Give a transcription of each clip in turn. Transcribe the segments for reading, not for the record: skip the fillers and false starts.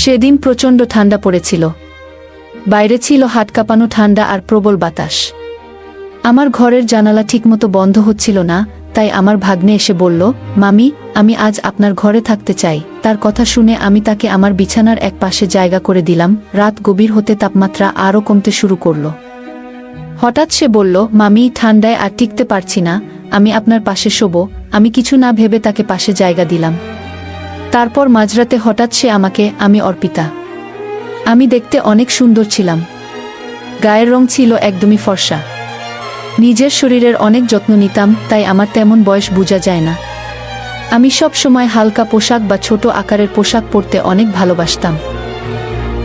সেদিন প্রচণ্ড ঠান্ডা পড়েছিল। বাইরে ছিল হাত কাঁপানো ঠান্ডা আর প্রবল বাতাস। আমার ঘরের জানালা ঠিকমতো বন্ধ হচ্ছিল না, তাই আমার ভাগ্নে এসে বলল, মামি, আমি আজ আপনার ঘরে থাকতে চাই। তার কথা শুনে আমি তাকে আমার বিছানার এক পাশে জায়গা করে দিলাম। রাত গভীর হতে তাপমাত্রা আরও কমতে শুরু করল। হঠাৎ সে বলল, মামি, ঠান্ডায় আর টিকতে পারছি না, আমি আপনার পাশে শোবো। আমি কিছু না ভেবে তাকে পাশে জায়গা দিলাম। তারপর মাঝরাতে হঠাৎ সে আমাকে, আমি অর্পিতা। আমি দেখতে অনেক সুন্দর ছিলাম। গায়ের রং ছিল একদমই ফর্সা। নিজের শরীরের অনেক যত্ন নিতাম, তাই আমার তেমন বয়স বোঝা যায় না। আমি সব সময় হালকা পোশাক বা ছোট আকারের পোশাক পরতে অনেক ভালোবাসতাম,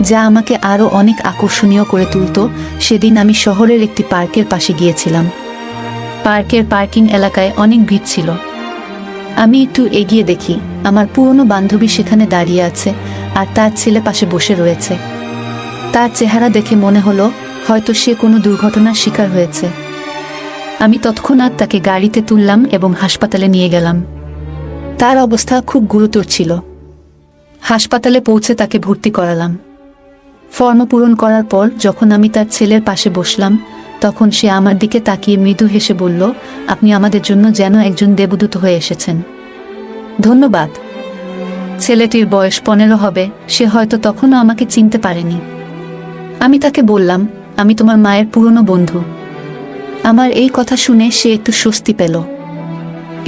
যা আমাকে আরও অনেক আকর্ষণীয় করে তুলত। সেদিন আমি শহরের একটি পার্কের পাশে গিয়েছিলাম। পার্কের পার্কিং এলাকায় অনেক ভিড় ছিল। আমি একটু এগিয়ে দেখি আমার পুরনো বান্ধবী সেখানে দাঁড়িয়ে আছে, আর তার ছেলে পাশে বসে রয়েছে। তার চেহারা দেখে মনে হলো হয়তো সে কোনো দুর্ঘটনার শিকার হয়েছে। আমি তৎক্ষণাৎ তাকে গাড়িতে তুললাম এবং হাসপাতালে নিয়ে গেলাম। তার অবস্থা খুব গুরুতর ছিল। হাসপাতালে পৌঁছে তাকে ভর্তি করালাম। ফর্ম পূরণ করার পর যখন আমি তার ছেলের পাশে বসলাম, তখন সে আমার দিকে তাকিয়ে মৃদু হেসে বলল, আপনি আমাদের জন্য যেন একজন দেবদূত হয়ে এসেছেন। ধন্যবাদ। ছেলেটির বয়স 15 হবে। সে হয়তো তখনও আমাকে চিনতে পারেনি। আমি তাকে বললাম, আমি তোমার মায়ের পুরনো বন্ধু। আমার এই কথা শুনে সে একটু স্বস্তি পেল।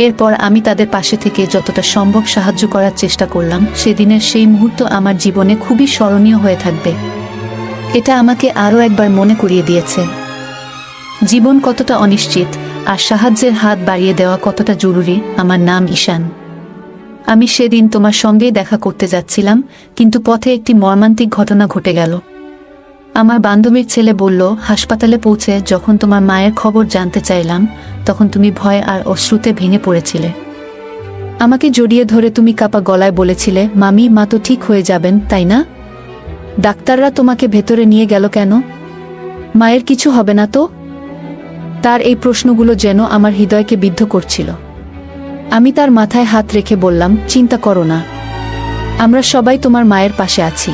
এরপর আমি তাদের পাশে থেকে যতটা সম্ভব সাহায্য করার চেষ্টা করলাম। সেদিনের সেই মুহূর্ত আমার জীবনে খুবই স্মরণীয় হয়ে থাকবে। এটা আমাকে আরও একবার মনে করিয়ে দিয়েছে জীবন কতটা অনিশ্চিত, আর সাহায্যের হাত বাড়িয়ে দেওয়া কতটা জরুরি। আমার নাম ঈশান। আমি সেদিন তোমার সঙ্গেই দেখা করতে যাচ্ছিলাম, কিন্তু পথে একটি মর্মান্তিক ঘটনা ঘটে গেল। আমার বান্ধবীর ছেলে বলল, হাসপাতালে পৌঁছে যখন তোমার মায়ের খবর জানতে চাইলাম, তখন তুমি ভয় আর অশ্রুতে ভেঙে পড়েছিলে। আমাকে জড়িয়ে ধরে তুমি কাঁপা গলায় বলেছিলে, মামি, মা তো ঠিক হয়ে যাবেন, তাই না? ডাক্তাররা তোমাকে ভেতরে নিয়ে গেল কেন? মায়ের কিছু হবে না তো? তার এই প্রশ্নগুলো যেন আমার হৃদয়কে বিদ্ধ করছিল। আমি তার মাথায় হাত রেখে বললাম, চিন্তা করো না, আমরা সবাই তোমার মায়ের পাশে আছি,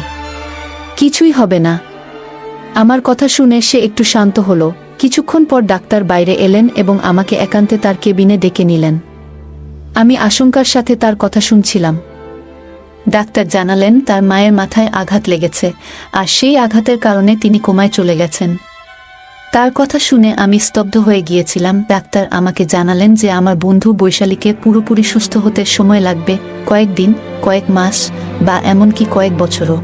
কিছুই হবে না। আমার কথা শুনে সে একটু শান্ত হলো। কিছুক্ষণ পর ডাক্তার বাইরে এলেন এবং আমাকে একান্তে তার কেবিনে ডেকে নিলেন। আমি আশঙ্কার সাথে তার কথা শুনছিলাম। ডাক্তার জানালেন তার মায়ের মাথায় আঘাত লেগেছে, আর সেই আঘাতের কারণে তিনি কোমায় চলে গেছেন। তার কথা শুনে আমি স্তব্ধ হয়ে গিয়েছিলাম। ডাক্তার আমাকে জানালেন যে আমার বন্ধু বৈশালীকে পুরোপুরি সুস্থ হতে সময় লাগবে, কয়েকদিন, কয়েক মাস বা এমনকি কয়েক বছরও।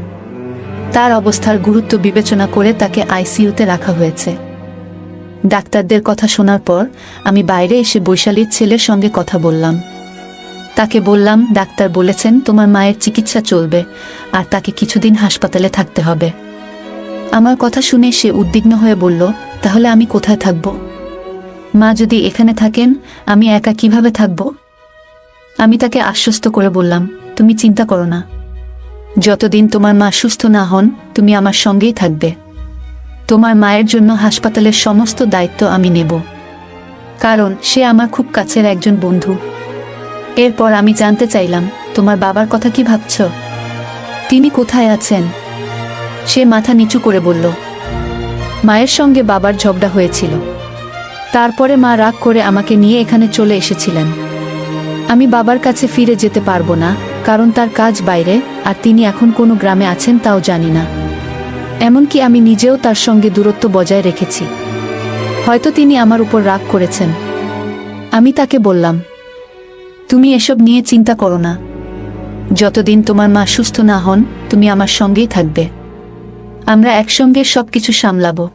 তার অবস্থার গুরুত্ব বিবেচনা করে তাকে আইসিইউতে রাখা হয়েছে। ডাক্তারদের কথা শোনার পর আমি বাইরে এসে বৈশালীর ছেলের সঙ্গে কথা বললাম। তাকে বললাম, ডাক্তার বলেছেন তোমার মায়ের চিকিৎসা চলবে, আর তাকে কিছুদিন হাসপাতালে থাকতে হবে। আমার কথা শুনে সে উদ্বিগ্ন হয়ে বলল, তাহলে আমি কোথায় থাকব? মা যদি এখানে থাকেন, আমি একা কিভাবে থাকব? আমি তাকে আশ্বস্ত করে বললাম, তুমি চিন্তা করো না, যতদিন তোমার মা সুস্থ না হন তুমি আমার সঙ্গেই থাকবে। তোমার মায়ের জন্য হাসপাতালের সমস্ত দায়িত্ব আমি নেব, কারণ সে আমার খুব কাছের একজন বন্ধু। এরপর আমি জানতে চাইলাম, তোমার বাবার কথা কি ভাবছ? তিনি কোথায় আছেন? সে মাথা নিচু করে বলল, মায়ের সঙ্গে বাবার ঝগড়া হয়েছিল, তারপরে মা রাগ করে আমাকে নিয়ে এখানে চলে এসেছিলেন। আমি বাবার কাছে ফিরে যেতে পারবো না, কারণ তার কাজ বাইরে, আর তিনি এখন কোনো গ্রামে আছেন তাও জানি না। এমনকি আমি নিজেও তার সঙ্গে দূরত্ব বজায় রেখেছি। হয়তো তিনি আমার উপর রাগ করেছেন। আমি তাকে বললাম, তুমি এসব নিয়ে চিন্তা করো না, যতদিন তোমার মা সুস্থ না হন তুমি আমার সঙ্গেই থাকবে। আমরা একসঙ্গে সবকিছু সামলাবো।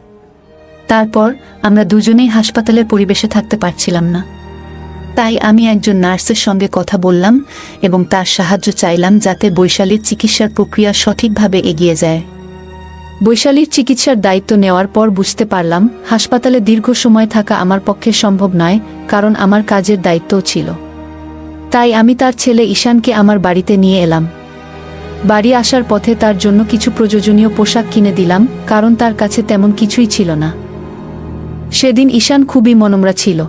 তারপর আমরা দুজনেই হাসপাতালের পরিবেশে থাকতে পারছিলাম না, তাই আমি একজন নার্সের সঙ্গে কথা বললাম এবং তার সাহায্য চাইলাম যাতে বৈশালীর চিকিৎসার প্রক্রিয়া সঠিকভাবে এগিয়ে যায়। বৈশালীর চিকিৎসার দায়িত্ব নেওয়ার পর বুঝতে পারলাম হাসপাতালে দীর্ঘ সময় থাকা আমার পক্ষে সম্ভব নয়, কারণ আমার কাজের দায়িত্বও ছিল। তাই আমি তার ছেলে ঈশানকে আমার বাড়িতে নিয়ে এলাম। বাড়ি আসার পথে তার জন্য কিছু প্রয়োজনীয় পোশাক কিনে দিলাম, কারণ তার কাছে তেমন কিছুই ছিল না। সেদিন ঈশান খুবই মনমরা ছিল।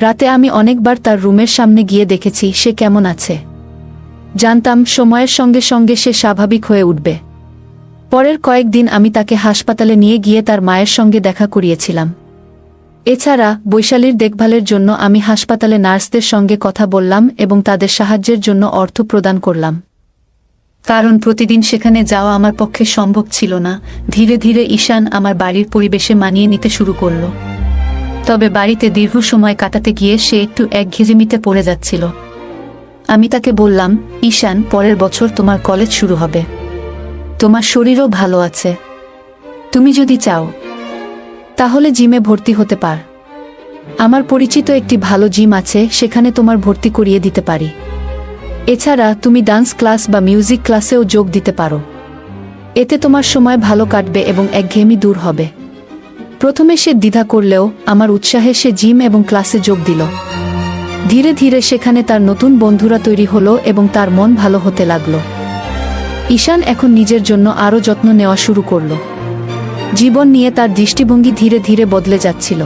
রাতে আমি অনেকবার তার রুমের সামনে গিয়ে দেখেছি সে কেমন আছে। জানতাম সময়ের সঙ্গে সঙ্গে সে স্বাভাবিক হয়ে উঠবে। পরের কয়েকদিন আমি তাকে হাসপাতালে নিয়ে গিয়ে তার মায়ের সঙ্গে দেখা করিয়েছিলাম। এছাড়া বৈশালীর দেখভালের জন্য আমি হাসপাতালে নার্সদের সঙ্গে কথা বললাম এবং তাদের সাহায্যের জন্য অর্থ প্রদান করলাম। কারণ প্রতিদিন সেখানে যাওয়া আমার পক্ষে সম্ভব ছিল না। ধীরে ধীরে ঈশান আমার বাড়ির পরিবেশে মানিয়ে নিতে শুরু করল। তবে বাড়িতে দীর্ঘ সময় কাটাতে গিয়ে সে একটু একঘেয়েমিতে পড়ে যাচ্ছিল। আমি তাকে বললাম, ঈশান, পরের বছর তোমার কলেজ শুরু হবে। তোমার শরীরও ভালো আছে। তুমি যদি চাও তাহলে জিমে ভর্তি হতে পার। আমার পরিচিত একটি ভালো জিম আছে, সেখানে তোমার ভর্তি করিয়ে দিতে পারি। এছাড়া তুমি ডান্স ক্লাস বা মিউজিক ক্লাসেও যোগ দিতে পারো। এতে তোমার সময় ভালো কাটবে এবং একঘেয়েমি দূর হবে। প্রথমে সে দ্বিধা করলেও আমার উৎসাহে সে জিম এবং ক্লাসে যোগ দিল। ধীরে ধীরে সেখানে তার নতুন বন্ধুরা তৈরি হলো এবং তার মন ভালো হতে লাগলো। ঈশান এখন নিজের জন্য আরও যত্ন নেওয়া শুরু করল। জীবন নিয়ে তার দৃষ্টিভঙ্গি ধীরে ধীরে বদলে যাচ্ছিল।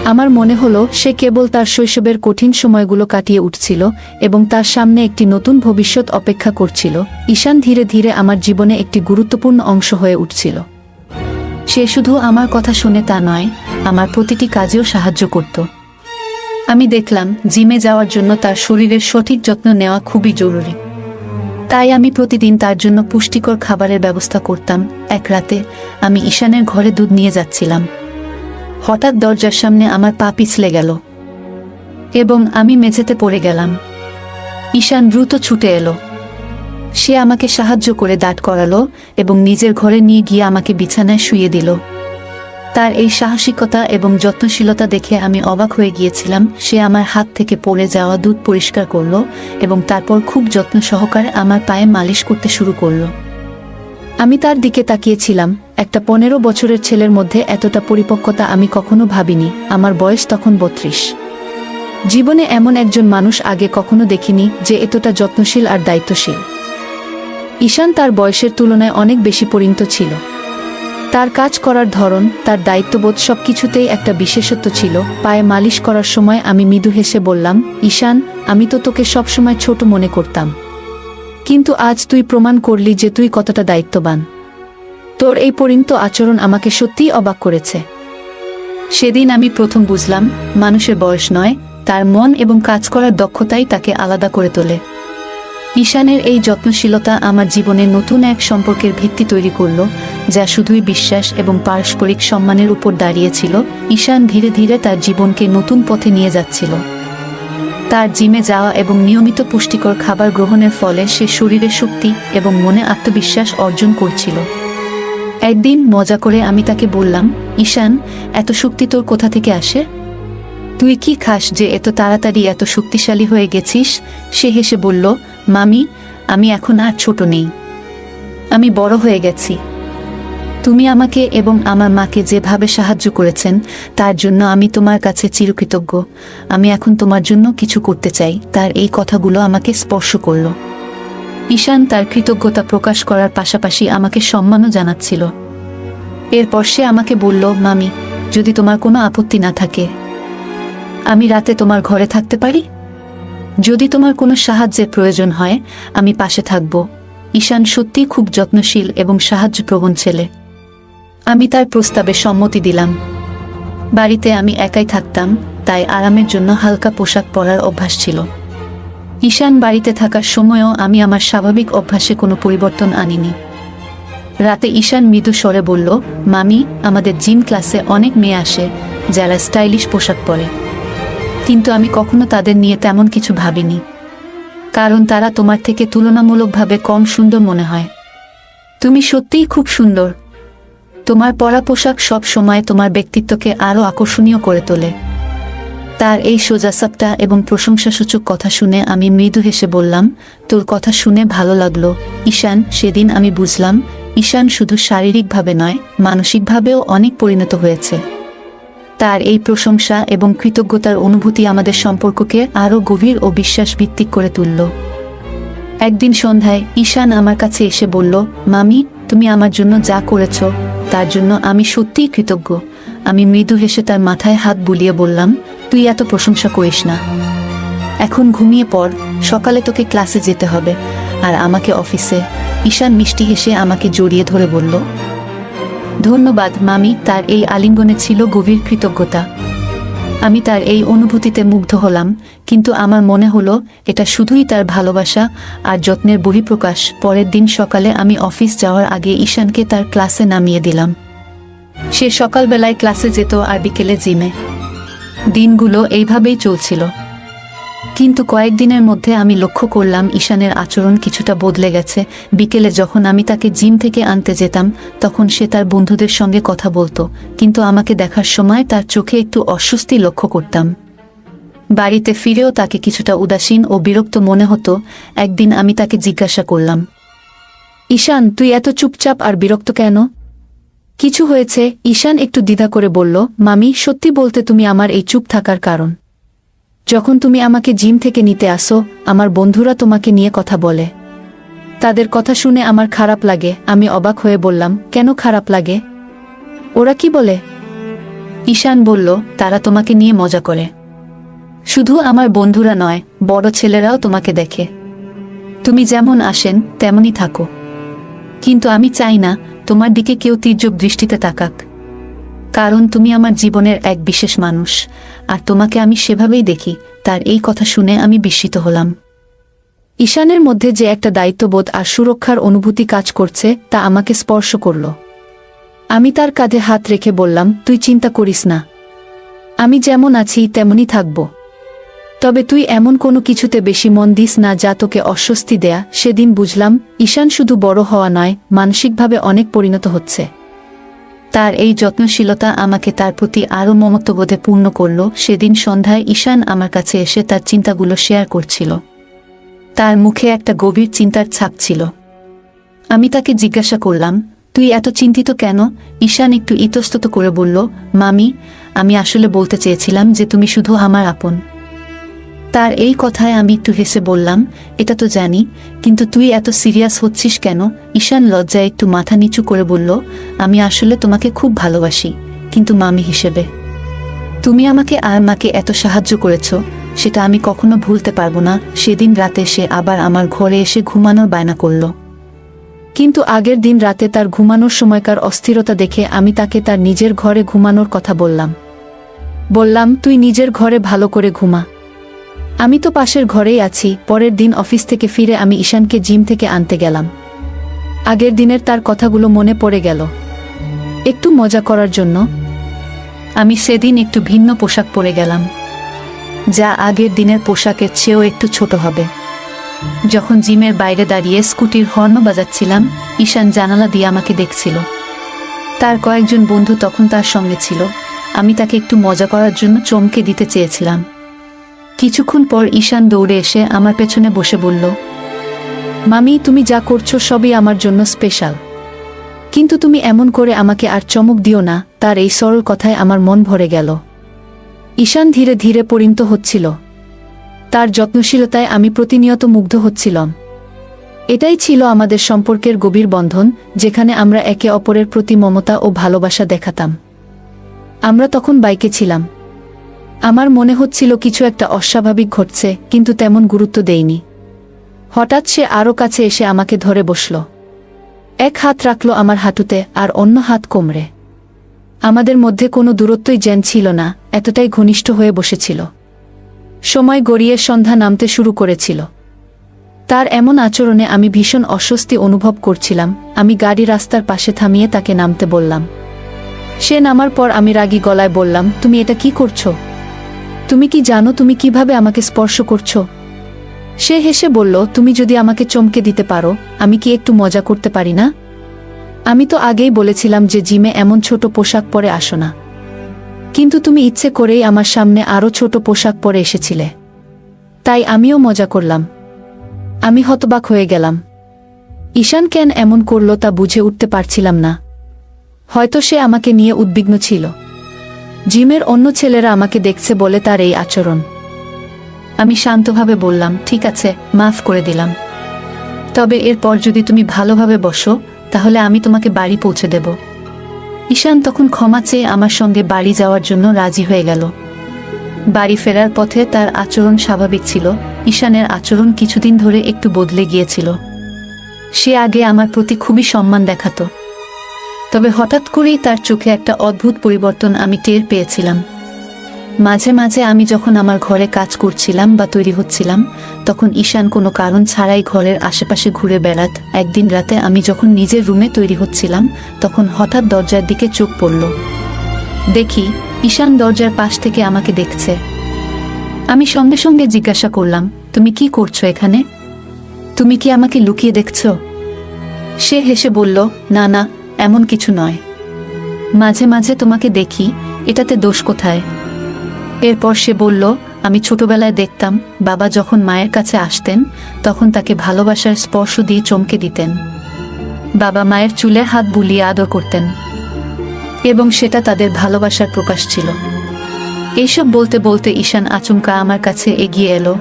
আমার মনে হলো সে কেবল তার শৈশবের কঠিন সময়গুলো কাটিয়ে উঠছিল এবং তার সামনে একটি নতুন ভবিষ্যৎ অপেক্ষা করছিল। ঈশান ধীরে ধীরে আমার জীবনে একটি গুরুত্বপূর্ণ অংশ হয়ে উঠছিল। সে শুধু আমার কথা শুনে তা নয়, আমার প্রতিটি কাজেও সাহায্য করত। আমি দেখলাম জিমে যাওয়ার জন্য তার শরীরের সঠিক যত্ন নেওয়া খুবই জরুরি। তাই আমি প্রতিদিন তার জন্য পুষ্টিকর খাবারের ব্যবস্থা করতাম। এক রাতে আমি ঈশানের ঘরে দুধ নিয়ে যাচ্ছিলাম। হঠাৎ দরজার সামনে আমার পা পিছলে গেল এবং আমি মেঝেতে পড়ে গেলাম। ঈশান দ্রুত ছুটে এলো। সে আমাকে সাহায্য করে দাঁড় করালো এবং নিজের ঘরে নিয়ে গিয়ে আমাকে বিছানায় শুইয়ে দিল। তার এই সাহসিকতা এবং যত্নশীলতা দেখে আমি অবাক হয়ে গিয়েছিলাম। সে আমার হাত থেকে পড়ে যাওয়া দুধ পরিষ্কার করলো এবং তারপর খুব যত্ন সহকারে আমার পায়ে মালিশ করতে শুরু করলো। আমি তার দিকে তাকিয়েছিলাম। একটা 15 বছরের ছেলের মধ্যে এতটা পরিপক্কতা আমি কখনো ভাবিনি। আমার বয়স তখন 32। জীবনে এমন একজন মানুষ আগে কখনো দেখিনি যে এতটা যত্নশীল আর দায়িত্বশীল। ঈশান তার বয়সের তুলনায় অনেক বেশি পরিণত ছিল। তার কাজ করার ধরন, তার দায়িত্ববোধ সবকিছুতেই একটা বিশেষত্ব ছিল। পায়ে মালিশ করার সময় আমি মৃদু হেসে বললাম, ঈশান, আমি তো তোকে সবসময় ছোট মনে করতাম, কিন্তু আজ তুই প্রমাণ করলি যে তুই কতটা দায়িত্ববান। তোর এই পরিণত আচরণ আমাকে সত্যিই অবাক করেছে। সেদিন আমি প্রথম বুঝলাম, মানুষের বয়স নয়, তার মন এবং কাজ করার দক্ষতাই তাকে আলাদা করে তোলে। ঈশানের এই যত্নশীলতা আমার জীবনে নতুন এক সম্পর্কের ভিত্তি তৈরি করল, যা শুধুই বিশ্বাস এবং পারস্পরিক সম্মানের উপর দাঁড়িয়েছিল। ঈশান ধীরে ধীরে তার জীবনকে নতুন পথে নিয়ে যাচ্ছিল। তার জিমে যাওয়া এবং নিয়মিত পুষ্টিকর খাবার গ্রহণের ফলে সে শরীরে শক্তি এবং মনে আত্মবিশ্বাস অর্জন করছিল। একদিন মজা করে আমি তাকে বললাম, ঈশান, এত শক্তি তোর কোথা থেকে আসে? তুই কি খাস যে এত তাড়াতাড়ি এত শক্তিশালী হয়ে গেছিস? সে হেসে বলল, মামি, আমি এখন আর ছোট নেই, আমি বড় হয়ে গেছি। তুমি আমাকে এবং আমার মাকে যেভাবে সাহায্য করেছেন তার জন্য আমি তোমার কাছে চিরকৃতজ্ঞ। আমি এখন তোমার জন্য কিছু করতে চাই। তার এই কথাগুলো আমাকে স্পর্শ করল। ঈশান তার কৃতজ্ঞতা প্রকাশ করার পাশাপাশি আমাকে সম্মানও জানাচ্ছিল। এরপর সে আমাকে বলল, মামি, যদি তোমার কোনো আপত্তি না থাকে, আমি রাতে তোমার ঘরে থাকতে পারি? যদি তোমার কোনো সাহায্যের প্রয়োজন হয়, আমি পাশে থাকব। ঈশান সত্যিই খুব যত্নশীল এবং সাহায্যপ্রবণ ছেলে। আমি তার প্রস্তাবে সম্মতি দিলাম। বাড়িতে আমি একাই থাকতাম, তাই আরামের জন্য হালকা পোশাক পরার অভ্যাস ছিল। ঈশান বাড়িতে থাকার সময়ও আমি আমার স্বাভাবিক অভ্যাসে কোনো পরিবর্তন আনিনি। রাতে ঈশান মৃদু স্বরে বলল, মামি, আমাদের জিম ক্লাসে অনেক মেয়ে আসে যারা স্টাইলিশ পোশাক পরে, কিন্তু আমি কখনো তাদের নিয়ে তেমন কিছু ভাবিনি, কারণ তারা তোমার থেকে তুলনামূলকভাবে কম সুন্দর মনে হয়। তুমি সত্যিই খুব সুন্দর। তোমার পরা পোশাক সব সময় তোমার ব্যক্তিত্বকে আরও আকর্ষণীয় করে তোলে। তার এই সোজাসাপটা এবং প্রশংসাসূচক কথা শুনে আমি মৃদু হেসে বললাম, তোর কথা শুনে ভালো লাগলো ঈশান। সেদিন আমি বুঝলাম, ঈশান শুধু শারীরিকভাবে নয়, মানসিকভাবেও অনেক পরিণত হয়েছে। তার এই প্রশংসা এবং কৃতজ্ঞতার অনুভূতি আমাদের সম্পর্ককে আরও গভীর ও বিশ্বাসভিত্তিক করে তুলল। একদিন সন্ধ্যায় ঈশান আমার কাছে এসে বলল, মামি, তুমি আমার জন্য যা করেছ তার জন্য আমি সত্যিই কৃতজ্ঞ। আমি মৃদু হেসে তার মাথায় হাত বুলিয়ে বললাম, তুই এত প্রশংসা করিস না। এখন ঘুমিয়ে পড়, সকালে তোকে ক্লাসে যেতে হবে আর আমাকে অফিসে। ঈশান মিষ্টি হেসে আমাকে জড়িয়ে ধরে বলল, ধন্যবাদ মামি। তার এই আলিঙ্গনে ছিল গভীর কৃতজ্ঞতা। আমি তার এই অনুভূতিতে মুগ্ধ হলাম, কিন্তু আমার মনে হলো এটা শুধুই তার ভালোবাসা আর যত্নের বহিঃপ্রকাশ। পরের দিন সকালে আমি অফিস যাওয়ার আগে ঈশানকে তার ক্লাসে নামিয়ে দিলাম। সে সকালবেলায় ক্লাসে যেত আর বিকেলে জিমে। দিনগুলো এইভাবেই চলছিল, কিন্তু কয়েকদিনের মধ্যে আমি লক্ষ্য করলাম ঈশানের আচরণ কিছুটা বদলে গেছে। বিকেলে যখন আমি তাকে জিম থেকে আনতে যেতাম, তখন সে তার বন্ধুদের সঙ্গে কথা বলতো, কিন্তু আমাকে দেখার সময় তার চোখে একটু অস্বস্তি লক্ষ্য করতাম। বাড়িতে ফিরেও তাকে কিছুটা উদাসীন ও বিরক্ত মনে হতো। একদিন আমি তাকে জিজ্ঞাসা করলাম, ঈশান, তুই এত চুপচাপ আর বিরক্ত কেন? কিছু হয়েছে? ঈশান একটু দ্বিধা করে বলল, মামি, সত্যি বলতে তুমি আমার এই চুপ থাকার কারণ। যখন তুমি আমাকে জিম থেকে নিতে আসো, আমার বন্ধুরা তোমাকে নিয়ে কথা বলে। তাদের কথা শুনে আমার খারাপ লাগে। আমি অবাক হয়ে বললাম, কেন খারাপ লাগে? ওরা কি বলে? ঈশান বলল, তারা তোমাকে নিয়ে মজা করে। শুধু আমার বন্ধুরা নয়, বড় ছেলেরাও তোমাকে দেখে। তুমি যেমন আসেন তেমনই থাকো, কিন্তু আমি চাই না তোমার দিকে কেউ তীর্যক দৃষ্টিতে তাকাক, কারণ তুমি আমার জীবনের এক বিশেষ মানুষ, আর তোমাকে আমি সেভাবেই দেখি। তার এই কথা শুনে আমি বিস্মিত হলাম। ঈশানের মধ্যে যে একটা দায়িত্ববোধ আর সুরক্ষার অনুভূতি কাজ করছে, তা আমাকে স্পর্শ করল। আমি তার কাঁধে হাত রেখে বললাম, তুই চিন্তা করিস না, আমি যেমন আছি তেমনই থাকব। তবে তুই এমন কোনো কিছুতে বেশি মন দিস না যা তোকে অস্বস্তি দেয়া। সেদিন বুঝলাম, ঈশান শুধু বড় হওয়া নয়, মানসিকভাবে অনেক পরিণত হচ্ছে। তার এই যত্নশীলতা আমাকে তার প্রতি আরও মমত্ববোধে পূর্ণ করল। সেদিন সন্ধ্যায় ঈশান আমার কাছে এসে তার চিন্তাগুলো শেয়ার করছিল। তার মুখে একটা গভীর চিন্তার ছাপ ছিল। আমি তাকে জিজ্ঞাসা করলাম, তুই এত চিন্তিত কেন? ঈশান একটু ইতস্তত করে বলল, মামি, আমি আসলে বলতে চেয়েছিলাম যে তুমি শুধু আমার আপন। তার এই কথায় আমি একটু হেসে বললাম, এটা তো জানি, কিন্তু তুই এত সিরিয়াস হচ্ছিস কেন? ঈশান লজ্জায় একটু মাথা নিচু করে বলল, আমি আসলে তোমাকে খুব ভালোবাসি, কিন্তু মামি হিসেবে। তুমি আমাকে আর মাকে এত সাহায্য করেছ, সেটা আমি কখনো ভুলতে পারবো না। সেদিন রাতে সে আবার আমার ঘরে এসে ঘুমানোর বায়না করল, কিন্তু আগের দিন রাতে তার ঘুমানোর সময়কার অস্থিরতা দেখে আমি তাকে তার নিজের ঘরে ঘুমানোর কথা বললাম, তুই নিজের ঘরে ভালো করে ঘুমা, আমি তো পাশের ঘরেই আছি। পরের দিন অফিস থেকে ফিরে আমি ঈশানকে জিম থেকে আনতে গেলাম। আগের দিনের তার কথাগুলো মনে পড়ে গেল। একটু মজা করার জন্য আমি সেদিন একটু ভিন্ন পোশাক পরে গেলাম, যা আগের দিনের পোশাকের চেয়েও একটু ছোট হবে। যখন জিমের বাইরে দাঁড়িয়ে স্কুটির হর্ন বাজাচ্ছিলাম, ঈশান জানালা দিয়ে আমাকে দেখছিল। তার কয়েকজন বন্ধু তখন তার সঙ্গে ছিল। আমি তাকে একটু মজা করার জন্য চমকে দিতে চেয়েছিলাম। কিছুক্ষণ পর ঈশান দৌড়ে এসে আমার পেছনে বসে বলল, মামি, তুমি যা করছো সবই আমার জন্য স্পেশাল, কিন্তু তুমি এমন করে আমাকে আর চমক দিও না। তার এই সরল কথায় আমার মন ভরে গেল। ঈশান ধীরে ধীরে পরিণত হচ্ছিল। তার যত্নশীলতায় আমি প্রতিনিয়ত মুগ্ধ হচ্ছিলাম। এটাই ছিল আমাদের সম্পর্কের গভীর বন্ধন, যেখানে আমরা একে অপরের প্রতি মমতা ও ভালোবাসা দেখাতাম। আমরা তখন বাইকে ছিলাম। আমার মনে হচ্ছিল কিছু একটা অস্বাভাবিক ঘটছে, কিন্তু তেমন গুরুত্ব দেইনি। হঠাৎ সে আরও কাছে এসে আমাকে ধরে বসল। এক হাত রাখল আমার হাঁটুতে আর অন্য হাত কোমরে। আমাদের মধ্যে কোনো দূরত্বই যেন ছিল না, এতটাই ঘনিষ্ঠ হয়ে বসেছিল। সময় গড়িয়ে সন্ধ্যা নামতে শুরু করেছিল। তার এমন আচরণে আমি ভীষণ অস্বস্তি অনুভব করছিলাম। আমি গাড়ি রাস্তার পাশে থামিয়ে তাকে নামতে বললাম। সে নামার পর আমি রাগী গলায় বললাম, তুমি এটা কি করছো? তুমি কি জানো তুমি কিভাবে আমাকে স্পর্শ করছো? সে হেসে বলল, তুমি যদি আমাকে চমকে দিতে পারো, আমি কি একটু মজা করতে পারি না? আমি তো আগেই বলেছিলাম যে জিমে এমন ছোট পোশাক পরে আসো না, কিন্তু তুমি ইচ্ছে করেই আমার সামনে আরও ছোট পোশাক পরে এসেছিলে, তাই আমিও মজা করলাম। আমি হতবাক হয়ে গেলাম। ঈশান কেন এমন করল তা বুঝে উঠতে পারছিলাম না। হয়তো সে আমাকে নিয়ে উদ্বিগ্ন ছিল। জিমের অন্য ছেলেরা আমাকে দেখছে বলে তার এই আচরণ। আমি শান্তভাবে বললাম, ঠিক আছে, মাফ করে দিলাম। তবে এরপর যদি তুমি ভালোভাবে বসো, তাহলে আমি তোমাকে বাড়ি পৌঁছে দেব। ঈশান তখন ক্ষমা চেয়ে আমার সঙ্গে বাড়ি যাওয়ার জন্য রাজি হয়ে গেল। বাড়ি ফেরার পথে তার আচরণ স্বাভাবিক ছিল। ঈশানের আচরণ কিছুদিন ধরে একটু বদলে গিয়েছিল। সে আগে আমার প্রতি খুবই সম্মান দেখাতো, তবে হঠাৎ করেই তার চোখে একটা অদ্ভুত পরিবর্তন আমি টের পেয়েছিলাম। মাঝে মাঝে আমি যখন আমার ঘরে কাজ করছিলাম বা তৈরি হচ্ছিলাম, তখন ঈশান কোনো কারণ ছাড়াই ঘরের আশেপাশে ঘুরে বেড়াত। একদিন রাতে আমি যখন নিজের রুমে তৈরি হচ্ছিলাম, তখন হঠাৎ দরজার দিকে চোখ পড়ল। দেখি ঈশান দরজার পাশ থেকে আমাকে দেখছে। আমি সঙ্গে সঙ্গে জিজ্ঞাসা করলাম, তুমি কি করছো এখানে? তুমি কি আমাকে লুকিয়ে দেখছো? সে হেসে বলল, না না, এমন কিছু নয়। মাঝে মাঝে তোমাকে দেখি, এটাতে দোষ কোথায়? এরপর সে বলল, আমি ছোটবেলায় দেখতাম বাবা যখন মায়ের কাছে আসতেন, তখন তাকে ভালোবাসার স্পর্শ দিয়ে চমকে দিতেন। বাবা মায়ের চুলে হাত বুলিয়ে আদর করতেন, এবং সেটা তাদের ভালোবাসার প্রকাশ ছিল। এইসব বলতে বলতে ঈশান আচমকা আমার কাছে এগিয়ে এলো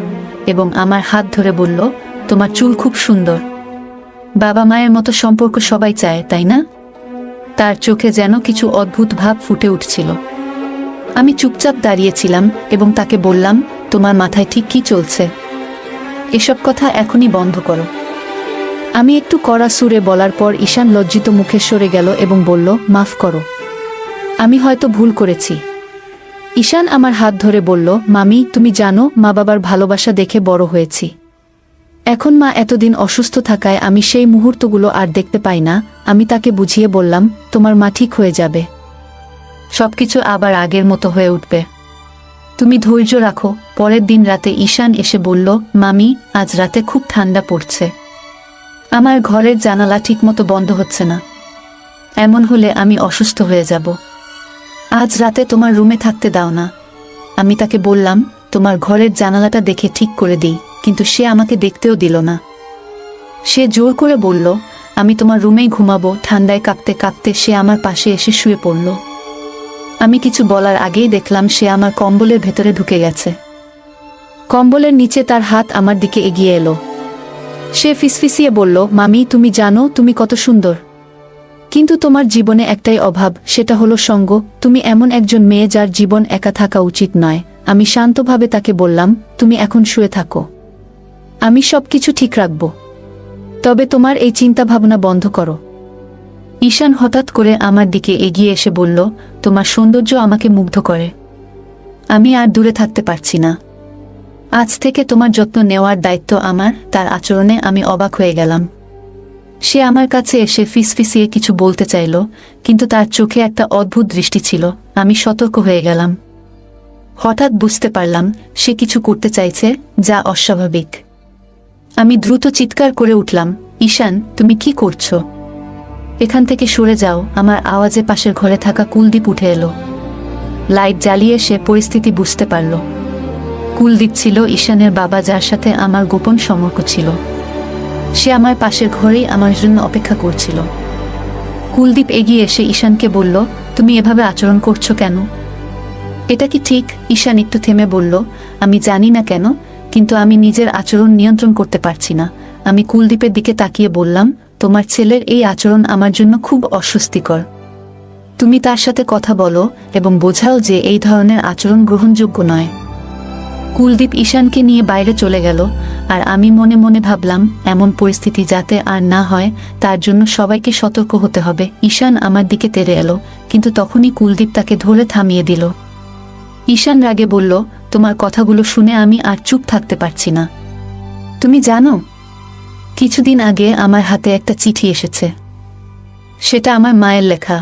এবং আমার হাত ধরে বলল, তোমার চুল খুব সুন্দর। বাবা মায়ের মতো সম্পর্ক সবাই চায়, তাই না? তার চোখে যেন কিছু অদ্ভুত ভাব ফুটে উঠছিল। আমি চুপচাপ দাঁড়িয়েছিলাম এবং তাকে বললাম, তোমার মাথায় ঠিক কি চলছে? এসব কথা এখনই বন্ধ করো। আমি একটু কড়া সুরে বলার পর ঈশান লজ্জিত মুখে সরে গেল এবং বলল, মাফ করো, আমি হয়তো ভুল করেছি। ঈশান আমার হাত ধরে বলল, মামি, তুমি জানো মা বাবার ভালোবাসা দেখে বড় হয়েছি। এখন মা এতদিন অসুস্থ থাকায় আমি সেই মুহূর্তগুলো আর দেখতে পাই না। আমি তাকে বুঝিয়ে বললাম, তোমার মা ঠিক হয়ে যাবে, সবকিছু আবার আগের মতো হয়ে উঠবে, তুমি ধৈর্য রাখো। পরের দিন রাতে ঈশান এসে বলল, মামি, আজ রাতে খুব ঠান্ডা পড়ছে, আমার ঘরের জানালা ঠিকমতো বন্ধ হচ্ছে না, এমন হলে আমি অসুস্থ হয়ে যাব। আজ রাতে তোমার রুমে থাকতে দাও না। আমি তাকে বললাম, তোমার ঘরের জানালাটা দেখে ঠিক করে দিই, কিন্তু সে আমাকে দেখতেও দিল না। সে জোর করে বলল, আমি তোমার রুমেই ঘুমাবো। ঠান্ডায় কাঁপতে কাঁপতে সে আমার পাশে এসে শুয়ে পড়ল। আমি কিছু বলার আগেই দেখলাম সে আমার কম্বলের ভেতরে ঢুকে গেছে। কম্বলের নিচে তার হাত আমার দিকে এগিয়ে এলো। সে ফিসফিসিয়ে বলল, মামি, তুমি জানো তুমি কত সুন্দর, কিন্তু তোমার জীবনে একটাই অভাব, সেটা হলো সঙ্গ। তুমি এমন একজন মেয়ে যার জীবন একা থাকা উচিত নয়। আমি শান্তভাবে তাকে বললাম, তুমি এখন শুয়ে থাকো, আমি সবকিছু ঠিক রাখব, তবে তোমার এই চিন্তা ভাবনা বন্ধ করো। ঈশান হঠাৎ করে আমার দিকে এগিয়ে এসে বলল, তোমার সৌন্দর্য আমাকে মুগ্ধ করে, আমি আর দূরে থাকতে পারছি না। আজ থেকে তোমার যত্ন নেওয়ার দায়িত্ব আমার। তার আচরণে আমি অবাক হয়ে গেলাম। সে আমার কাছে এসে ফিসফিসিয়ে কিছু বলতে চাইল, কিন্তু তার চোখে একটা অদ্ভুত দৃষ্টি ছিল। আমি সতর্ক হয়ে গেলাম। হঠাৎ বুঝতে পারলাম সে কিছু করতে চাইছে যা অস্বাভাবিক। আমি দ্রুত চিৎকার করে উঠলাম, ঈশান, তুমি কি করছো? এখান থেকে সরে যাও। আমার আওয়াজে পাশের ঘরে থাকা কুলদীপ উঠে এলো। লাইট জ্বালিয়ে সে পরিস্থিতি বুঝতে পারল। কুলদীপ ছিল ঈশানের বাবা, যার সাথে আমার গোপন সম্পর্ক ছিল। সে আমার পাশের ঘরেই আমার জন্য অপেক্ষা করছিল। কুলদীপ এগিয়ে এসে ঈশানকে বলল, তুমি এভাবে আচরণ করছো কেন? এটা কি ঠিক? ঈশান একটু থেমে বলল, আমি জানি না কেন, কিন্তু আমি নিজের আচরণ নিয়ন্ত্রণ করতে পারছি না। আমি কুলদীপের দিকে তাকিয়ে বললাম, তোমার ছেলের এই আচরণ আমার জন্য খুব অস্বস্তিকর। তুমি তার সাথে কথা বলো এবং বোঝাও যে এই ধরনের আচরণ গ্রহণযোগ্য নয়। কুলদীপ ঈশানকে নিয়ে বাইরে চলে গেল, আর আমি মনে মনে ভাবলাম, এমন পরিস্থিতি যাতে আর না হয় তার জন্য সবাইকে সতর্ক হতে হবে। ঈশান আমার দিকে তেড়ে এলো, কিন্তু তখনই কুলদীপ তাকে ধরে থামিয়ে দিল। ঈশান রাগে বলল, তোমার কথাগুলো শুনে আমি আর চুপ থাকতে পারছি না। তুমি জানো, কিছুদিন আগে আমার হাতে একটা চিঠি এসেছে। সেটা আমার মায়ের লেখা।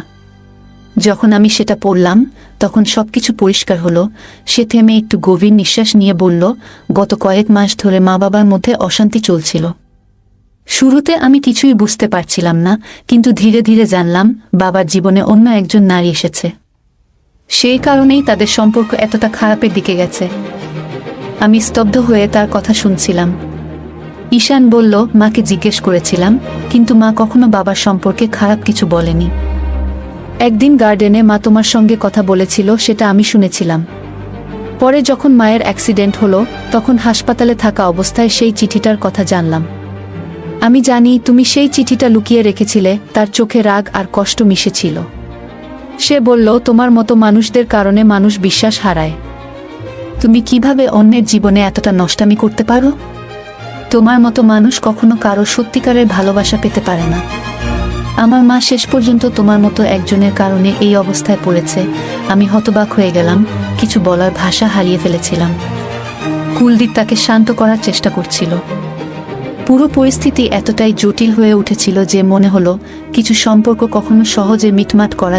যখন আমি সেটা পড়লাম, তখন সবকিছু পরিষ্কার হলো। সে থেমে একটু গভীর নিঃশ্বাস নিয়ে বলল, গত কয়েক মাস ধরে মা বাবার মধ্যে অশান্তি চলছিল। শুরুতে আমি কিছুই বুঝতে পারছিলাম না, কিন্তু ধীরে ধীরে জানলাম বাবার জীবনে অন্য একজন নারী এসেছে। সেই কারণেই তাদের সম্পর্ক এতটা খারাপের দিকে গেছে। আমি স্তব্ধ হয়ে তার কথা শুনছিলাম। ঈশান বলল, মাকে জিজ্ঞেস করেছিলাম, কিন্তু মা কখনো বাবার সম্পর্কে খারাপ কিছু বলেনি। একদিন গার্ডেনে মা তোমার সঙ্গে কথা বলেছিল, সেটা আমি শুনেছিলাম। পরে যখন মায়ের অ্যাক্সিডেন্ট হলো, তখন হাসপাতালে থাকা অবস্থায় সেই চিঠিটার কথা জানলাম। আমি জানি তুমি সেই চিঠিটা লুকিয়ে রেখেছিলে। তার চোখে রাগ আর কষ্ট মিশেছিল। সে বলল, তোমার মতো মানুষদের কারণে মানুষ বিশ্বাস হারায়। তুমি কিভাবে অন্যের জীবনে এতটা নষ্টামি করতে পারো? তোমার মতো মানুষ কখনো কারো সত্যিকারের ভালোবাসা পেতে পারে না। আমার মা শেষ পর্যন্ত তোমার মতো একজনের কারণে এই অবস্থায় পড়েছে। আমি হতবাক হয়ে গেলাম, কিছু বলার ভাষা হারিয়ে ফেলেছিলাম। কুলদীপ তাকে শান্ত করার চেষ্টা করছিল। পুরো পরিস্থিতি এতটাই জটিল হয়ে উঠেছিল যে মনে হলো কিছু সম্পর্ক কখনো সহজে মিটমাট করা